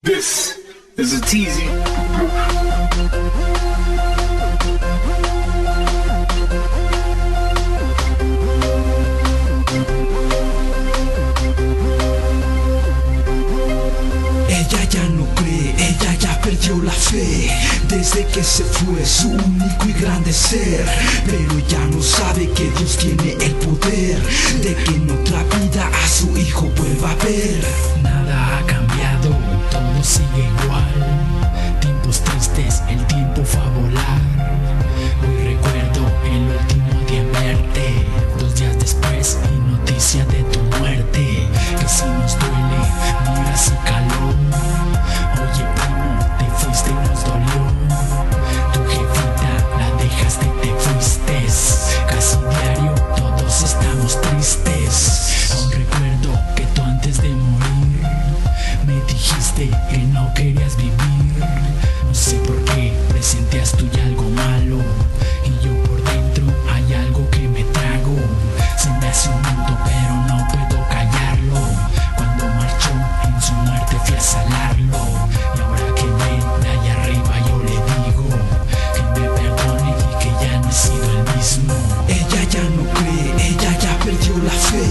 This is a teasy. Ella ya no cree, ella ya perdió la fe. Desde que se fue su único y grande ser. Pero ya no sabe que Dios tiene el poder de que en otra vida a su hijo vuelva a ver. Nada ha cambiado, todo sigue igual. Tiempos tristes, el tiempo fue a volar. Hoy recuerdo el último día en verte. 2 días después y noticia de tu muerte. Que si nos duele, mira si caló. Oye primo, te fuiste y nos dolió. Tu jefita la dejaste y te fuiste. Casi diario todos estamos tristes. Aún recuerdo que tú antes de morir me dijiste que no querías vivir. No sé por qué presentías tú ya algo malo. Y yo por dentro hay algo que me trago. Se me hace un mundo pero no puedo callarlo. Cuando marchó en su muerte fui a salarlo. Y ahora que ve de allá arriba yo le digo que me perdone y que ya no he sido el mismo. Ella ya no cree, ella ya perdió la fe.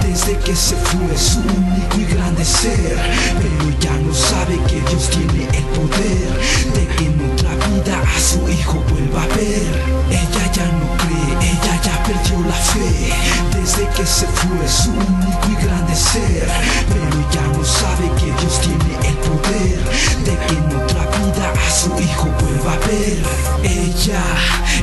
Desde que se fue su único y grande ser. Pero ya no sabe que Dios tiene el poder de que en otra vida a su hijo vuelva a ver. Ella ya no cree, ella ya perdió la fe. Desde que se fue su único y grande ser. Pero ya no sabe que Dios tiene el poder de que en otra vida a su hijo vuelva a ver. Ella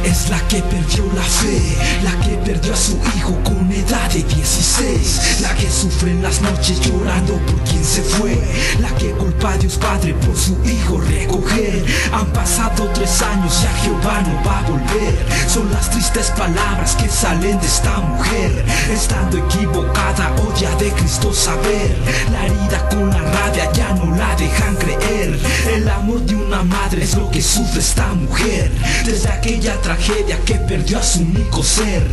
es la que perdió la fe, la que perdió a su hijo con edad de 16, la que sufre en las noches llorando por quien se fue, la que culpa a Dios Padre por su hijo recoger. Han pasado 3 años y a Jehová no va a volver. Son las tristes palabras que salen de esta mujer. Estando equivocada, odia de Cristo saber. La herida con la rabia ya no la dejan creer. El amor de una madre es lo que sufre esta mujer. Desde aquella tragedia que perdió a su único ser.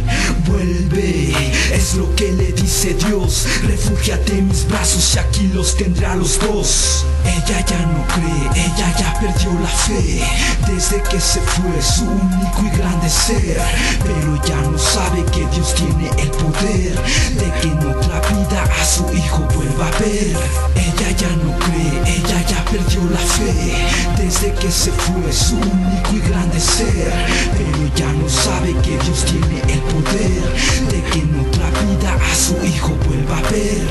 Vuelve, es lo que le dice Dios. Refúgiate en mis brazos y aquí los tendré a los dos. Ella ya no cree, ella ya perdió la fe. Desde que se fue su único y grande ser. Pero ya no sabe que Dios tiene el poder de que en otra vida a su hijo vuelva a ver. Ella ya no cree, ella ya perdió la fe. Desde que se fue su único y grande ser. Pero ya no sabe que Dios tiene el poder de que en otra vida a su hijo vuelva a ver.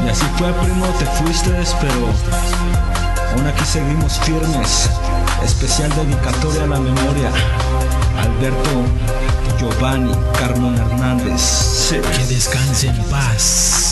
Y así fue, primo, te fuiste, pero aún aquí seguimos firmes. Especial dedicatoria a la memoria. Alberto Giovanni Carmón Hernández. Que descanse en paz.